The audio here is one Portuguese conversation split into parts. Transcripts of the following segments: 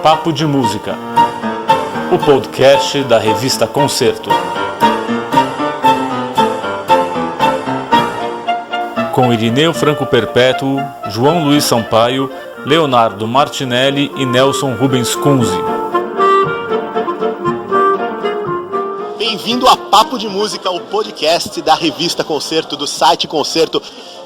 Papo de Música, o podcast da revista Concerto. Com Irineu Franco Perpétuo, João Luiz Sampaio, Leonardo Martinelli e Nelson Rubens Kunze. Bem-vindo a Papo de Música, o podcast da revista Concerto, do site Concerto.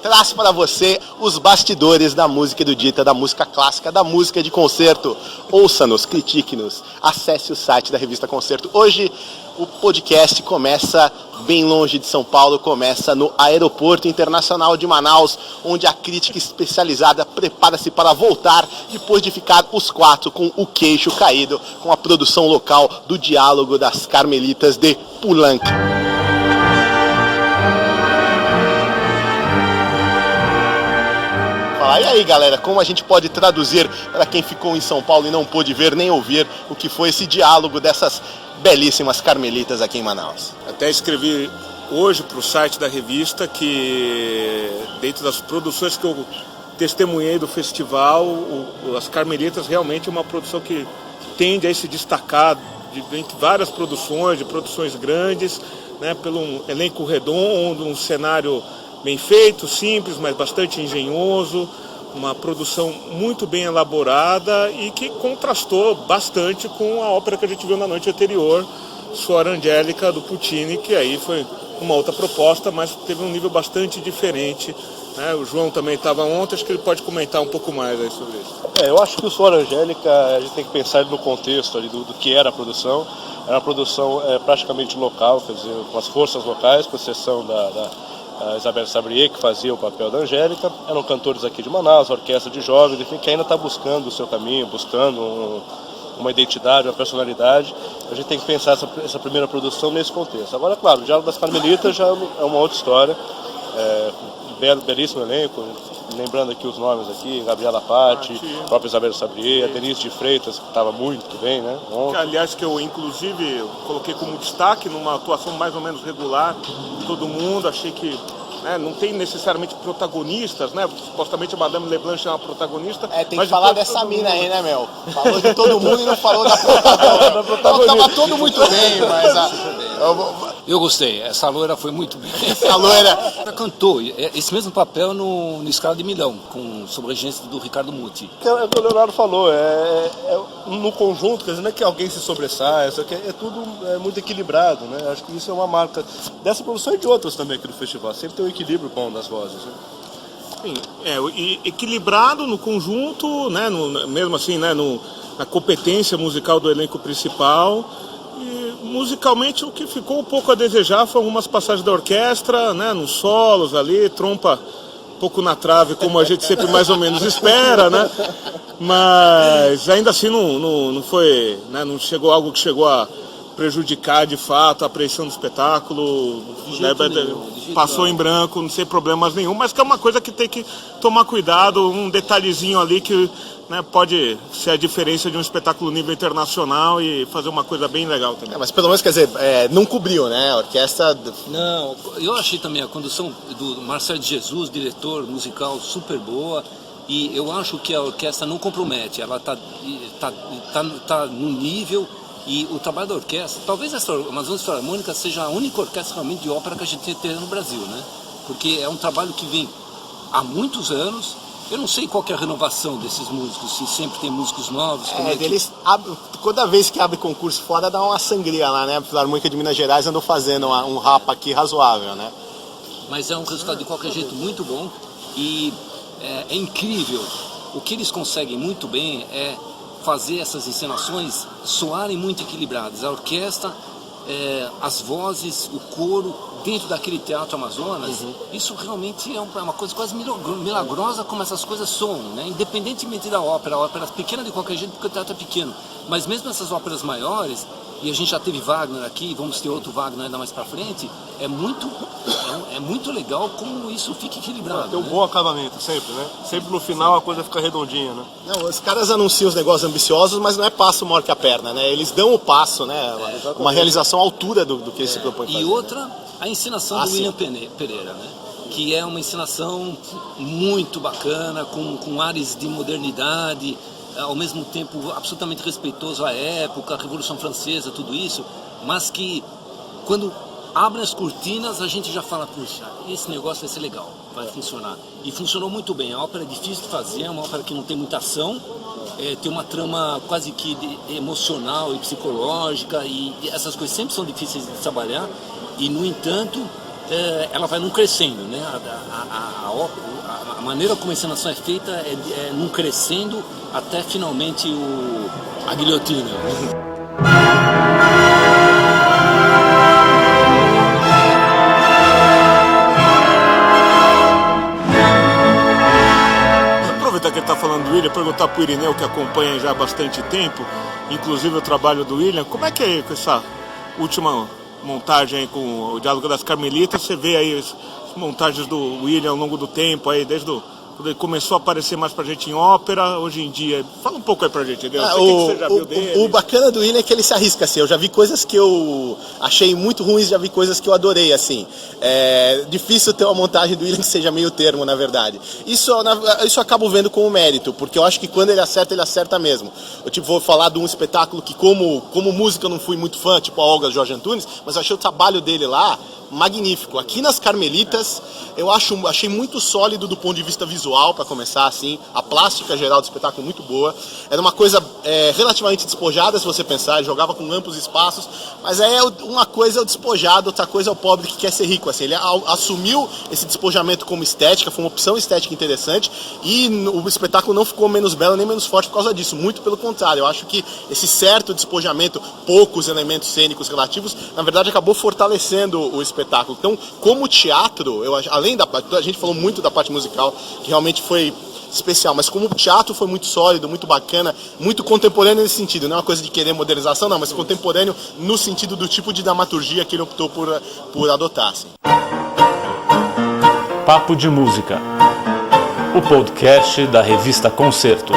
Traz para você os bastidores da música erudita, da música clássica, da música de concerto. Ouça-nos, critique-nos, acesse o site da revista Concerto. Hoje o podcast começa bem longe de São Paulo, começa no Aeroporto Internacional de Manaus, onde a crítica especializada prepara-se para voltar depois de ficar os quatro com o queixo caído com a produção local do Diálogo das Carmelitas de Poulenc. E aí, galera, como a gente pode traduzir para quem ficou em São Paulo e não pôde ver nem ouvir o que foi esse diálogo dessas belíssimas carmelitas aqui em Manaus? Até escrevi hoje para o site da revista que, dentro das produções que eu testemunhei do festival, as Carmelitas realmente é uma produção que tende a se destacar entre várias produções, de produções grandes, né, pelo um elenco redondo, um cenário bem feito, simples, mas bastante engenhoso, uma produção muito bem elaborada e que contrastou bastante com a ópera que a gente viu na noite anterior, Suor Angélica, do Puccini, que aí foi uma outra proposta, mas teve um nível bastante diferente, né? O João também estava ontem, acho que ele pode comentar um pouco mais aí sobre isso. Eu acho que o Suor Angélica, a gente tem que pensar no contexto ali do que era a produção. Era uma produção praticamente local, quer dizer, com as forças locais, com exceção da Isabelle Sabrier, que fazia o papel da Angélica. Eram cantores aqui de Manaus, orquestra de jovens, enfim, que ainda está buscando o seu caminho, buscando uma identidade, uma personalidade. A gente tem que pensar essa primeira produção nesse contexto. Agora, claro, o Diálogo das Carmelitas já é uma outra história, belíssimo elenco, lembrando aqui os nomes aqui, Gabriela Patti, a própria Isabelle Sabrier, a Denise de Freitas, que estava muito bem, né? Que, aliás, que eu inclusive coloquei como destaque numa atuação mais ou menos regular de todo mundo. Achei que, né, não tem necessariamente protagonistas, né? Supostamente a Madame Leblanc é uma protagonista. Tem que falar dessa mina aí, né, meu? Falou de todo mundo e não falou da protagonista. Tava todo muito bem, mas eu gostei, essa loira foi muito bem. Essa loira... Ela cantou esse mesmo papel no Scala de Milão, sob a regência do Riccardo Muti. É o que o Leonardo falou, no conjunto, quer dizer, não é que alguém se sobressai, é tudo muito equilibrado, né? Acho que isso é uma marca dessa produção e de outras também aqui do festival, sempre tem um equilíbrio bom das vozes, né? Sim, equilibrado no conjunto, né, mesmo assim, né, na competência musical do elenco principal. Musicalmente, o que ficou um pouco a desejar foram algumas passagens da orquestra, né, nos solos ali, trompa um pouco na trave, como a gente sempre mais ou menos espera, né? Mas ainda assim não foi, né, não chegou algo que chegou a prejudicar de fato a apreensão do espetáculo, né, passou em branco, sem problemas nenhum, mas que é uma coisa que tem que tomar cuidado, um detalhezinho ali que, né, pode ser a diferença de um espetáculo nível internacional e fazer uma coisa bem legal também. Mas pelo menos, quer dizer, não cobriu, né? A orquestra... Não, eu achei também a condução do Marcelo de Jesus, diretor musical, super boa. E eu acho que a orquestra não compromete, ela tá no nível. E o trabalho da orquestra, talvez a Amazonas Filarmônica seja a única orquestra realmente de ópera que a gente tem no Brasil, né? Porque é um trabalho que vem há muitos anos. Eu não sei qual que é a renovação desses músicos, se sempre tem músicos novos. Toda vez que abre concurso fora dá uma sangria lá, né? A Filarmônica de Minas Gerais andou fazendo um rapa aqui razoável, né? Mas é um resultado de qualquer jeito muito bom e é incrível. O que eles conseguem muito bem é fazer essas encenações soarem muito equilibradas. A orquestra, as vozes, o coro, dentro daquele teatro Amazonas, isso realmente é uma coisa quase milagrosa como essas coisas soam, né? Independentemente da ópera, a ópera é pequena de qualquer jeito porque o teatro é pequeno, mas mesmo essas óperas maiores, e a gente já teve Wagner aqui, vamos ter outro Wagner ainda mais pra frente, é muito legal como isso fica equilibrado. Tem um bom acabamento sempre, né? Sempre no final a coisa fica redondinha, né? Não, os caras anunciam os negócios ambiciosos, mas não é passo maior que a perna, né? Eles dão o passo, né? Uma realização à altura do que eles se propõem fazer. E outra, a encenação do William Pereira, né? Que é uma encenação muito bacana, com ares de modernidade, ao mesmo tempo absolutamente respeitoso à época, à Revolução Francesa, tudo isso, mas que quando abrem as cortinas a gente já fala, puxa, esse negócio vai ser legal, vai funcionar. E funcionou muito bem. A ópera é difícil de fazer, é uma ópera que não tem muita ação, tem uma trama quase que emocional e psicológica, e essas coisas sempre são difíceis de trabalhar, e no entanto ela vai num crescendo, né? A maneira como a encenação é feita é num crescendo até finalmente a guilhotina. Aproveitar que ele está falando do William, perguntar para o Irineu, que acompanha já há bastante tempo, inclusive o trabalho do William, como é que é com essa última montagem aí com o Diálogo das Carmelitas? Você vê aí as montagens do William ao longo do tempo, aí, desde quando ele começou a aparecer mais pra gente em ópera, hoje em dia. Fala um pouco aí pra gente, Deus. O que você já viu dele? O bacana do William é que ele se arrisca, assim. Eu já vi coisas que eu achei muito ruins, já vi coisas que eu adorei, assim. É difícil ter uma montagem do William que seja meio termo, na verdade. Isso eu acabo vendo como mérito, porque eu acho que quando ele acerta mesmo. Eu vou falar de um espetáculo que, como música, eu não fui muito fã, tipo a Olga Jorge Antunes, mas eu achei o trabalho dele lá magnífico. Aqui nas Carmelitas, eu achei muito sólido do ponto de vista visual, para começar, assim. A plástica geral do espetáculo muito boa. Era uma coisa relativamente despojada, se você pensar. Jogava com amplos espaços. Mas uma coisa é o despojado, outra coisa é o pobre que quer ser rico. Assim. Ele assumiu esse despojamento como estética, foi uma opção estética interessante. E o espetáculo não ficou menos belo nem menos forte por causa disso. Muito pelo contrário. Eu acho que esse certo despojamento, poucos elementos cênicos relativos, na verdade acabou fortalecendo o espetáculo. Então, como teatro, além a gente falou muito da parte musical, que realmente foi especial, mas como teatro foi muito sólido, muito bacana, muito contemporâneo nesse sentido. Não é uma coisa de querer modernização, não, mas contemporâneo no sentido do tipo de dramaturgia que ele optou por adotar. Assim. Papo de Música, o podcast da revista Concerto.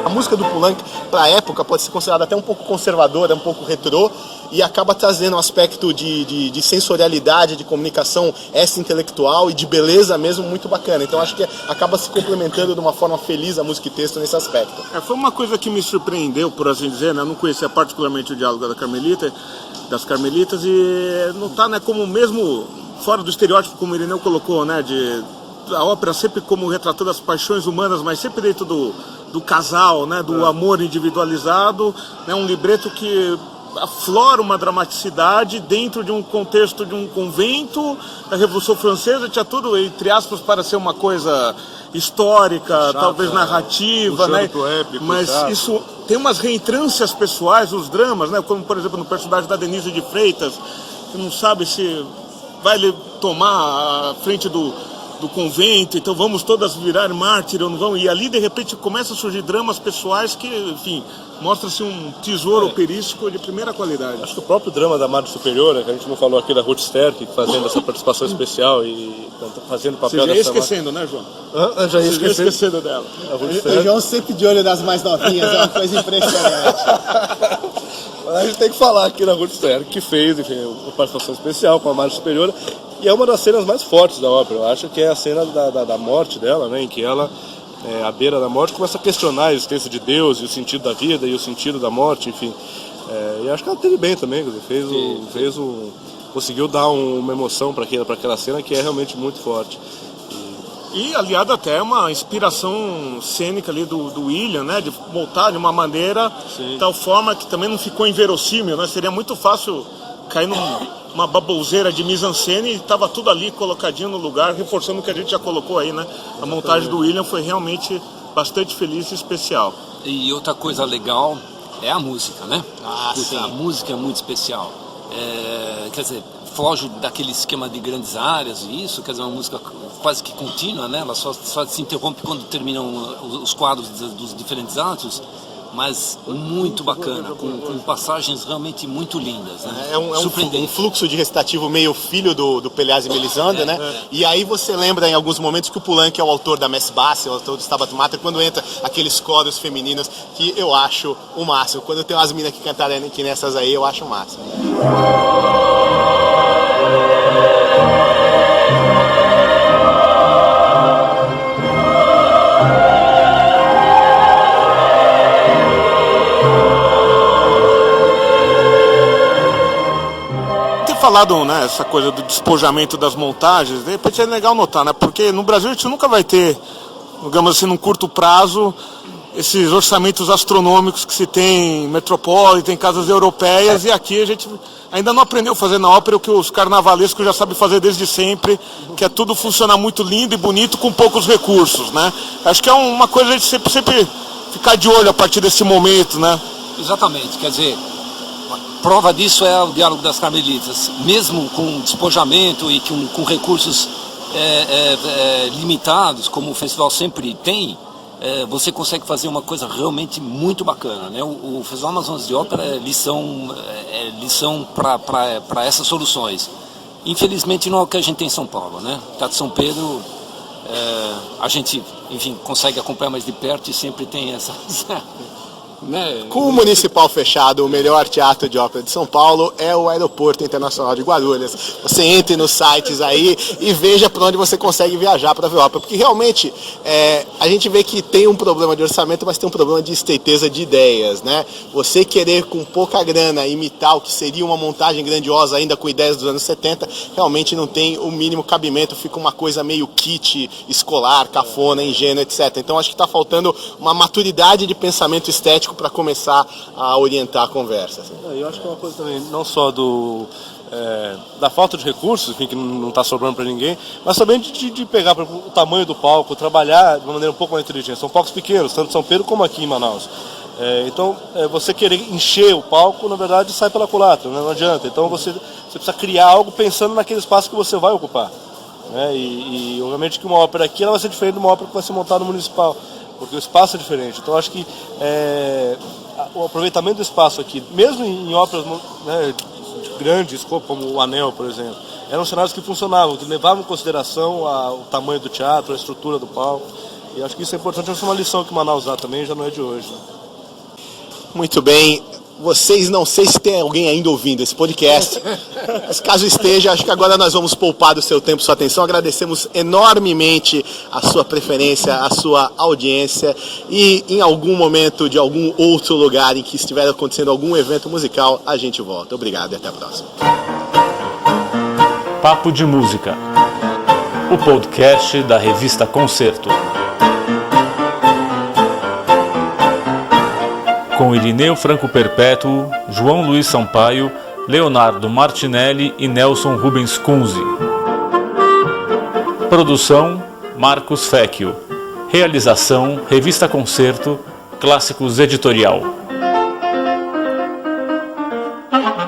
A música do Poulenc, para a época, pode ser considerada até um pouco conservadora, um pouco retrô, e acaba trazendo um aspecto de sensorialidade, de comunicação extra-intelectual e de beleza mesmo muito bacana. Então acho que acaba se complementando de uma forma feliz a música e texto nesse aspecto. Foi uma coisa que me surpreendeu, por assim dizer, né? Eu não conhecia particularmente o Diálogo das Carmelitas, e notar, né, como mesmo fora do estereótipo, como o Irineu colocou, né, a ópera sempre como retratando as paixões humanas, mas sempre dentro do casal, né, do amor individualizado, né, um libreto que aflora uma dramaticidade dentro de um contexto de um convento da Revolução Francesa. Tinha tudo, entre aspas, para ser uma coisa histórica, chata, talvez narrativa, né? Épico, mas chato. Isso tem umas reentrâncias pessoais, os dramas, né? Como, por exemplo, no personagem da Denise de Freitas, que não sabe se vai tomar a frente do convento, então vamos todas virar mártir ou não vamos, e ali de repente começa a surgir dramas pessoais que, enfim, mostra-se um tesouro operístico de primeira qualidade. Acho que o próprio drama da Madre Superiora, que a gente não falou aqui, da Ruth Sterk, fazendo essa participação especial e fazendo o papel dessa... Você já ia esquecendo, né, João? Já ia esquecendo dela. O João sempre de olho das mais novinhas, é uma coisa impressionante. A gente tem que falar aqui da Ruth Sterk, que fez, enfim, uma participação especial com a Madre Superiora, e é uma das cenas mais fortes da ópera. Eu acho que é a cena da morte dela, né, em que ela, à beira da morte, começa a questionar a existência de Deus e o sentido da vida e o sentido da morte, enfim. E acho que ela teve bem também, conseguiu dar uma emoção para aquela cena que é realmente muito forte. E aliado até uma inspiração cênica ali do William, né, de montar de uma maneira, de tal forma que também não ficou inverossímil, né, seria muito fácil cair numa baboseira de mise-en-scène, e estava tudo ali colocadinho no lugar, reforçando o que a gente já colocou aí, né? A montagem do William foi realmente bastante feliz e especial. E outra coisa legal é a música, né? Sim. A música é muito especial. Quer dizer, foge daquele esquema de grandes áreas e isso, quer dizer, uma música quase que contínua, né? Ela só se interrompe quando terminam os quadros dos diferentes atos, mas muito bacana, com passagens realmente muito lindas, né? É um fluxo de recitativo meio filho do Pelléas e Melisande, né? E aí você lembra em alguns momentos que o Poulenc é o autor da Messe Basse, o autor do Stabat Mater, quando entra aqueles coros femininos que eu acho o máximo. Quando eu tenho umas minas que cantarem aqui nessas aí, eu acho o máximo. falado, né, essa coisa do despojamento das montagens, de repente é legal notar, né, porque no Brasil a gente nunca vai ter, digamos assim, num curto prazo, esses orçamentos astronômicos que se tem em Metropolitan, em casas europeias, e aqui a gente ainda não aprendeu a fazer na ópera o que os carnavalescos já sabem fazer desde sempre, que é tudo funcionar muito lindo e bonito com poucos recursos, né? Acho que é uma coisa a gente sempre ficar de olho a partir desse momento, né? Exatamente, quer dizer, prova disso é o Diálogo das Carmelitas. Mesmo com despojamento e com recursos limitados, como o festival sempre tem, você consegue fazer uma coisa realmente muito bacana, né? O Festival Amazonas de Ópera é lição para essas soluções. Infelizmente não é o que a gente tem em São Paulo, né? Teatro São Pedro, a gente, enfim, consegue acompanhar mais de perto e sempre tem essas... né? Com o Municipal fechado, o melhor teatro de ópera de São Paulo é o Aeroporto Internacional de Guarulhos. Você entre nos sites aí e veja para onde você consegue viajar para ver ópera, porque realmente a gente vê que tem um problema de orçamento, mas tem um problema de estreiteza de ideias, né? Você querer com pouca grana imitar o que seria uma montagem grandiosa ainda com ideias dos anos 70, realmente não tem o mínimo cabimento, fica uma coisa meio kit, escolar, cafona, ingênua, etc. Então acho que está faltando uma maturidade de pensamento estético para começar a orientar a conversa. Assim. Eu acho que é uma coisa também, não só da falta de recursos, enfim, que não está sobrando para ninguém, mas também de pegar o tamanho do palco, trabalhar de uma maneira um pouco mais inteligente. São palcos pequenos, tanto em São Pedro como aqui em Manaus. Então, você querer encher o palco, na verdade, sai pela culatra, né? Não adianta. Então, você precisa criar algo pensando naquele espaço que você vai ocupar. Né? E obviamente, que uma ópera aqui ela vai ser diferente de uma ópera que vai ser montada no municipal, porque o espaço é diferente. Então, acho que o aproveitamento do espaço aqui, mesmo em óperas, né, de grande escopo, como o Anel, por exemplo, eram cenários que funcionavam, que levavam em consideração o tamanho do teatro, a estrutura do palco. E acho que isso é importante, acho que é uma lição que Manaus dá também, já não é de hoje. Né? Muito bem. Vocês, não sei se tem alguém ainda ouvindo esse podcast, mas caso esteja, acho que agora nós vamos poupar do seu tempo, sua atenção. Agradecemos enormemente a sua preferência, a sua audiência, e em algum momento de algum outro lugar em que estiver acontecendo algum evento musical, a gente volta. Obrigado e até a próxima. Papo de Música, o podcast da revista Concerto. Com Irineu Franco Perpétuo, João Luiz Sampaio, Leonardo Martinelli e Nelson Rubens Kunze. Produção, Marcos Fecchio. Realização, Revista Concerto, Clássicos Editorial.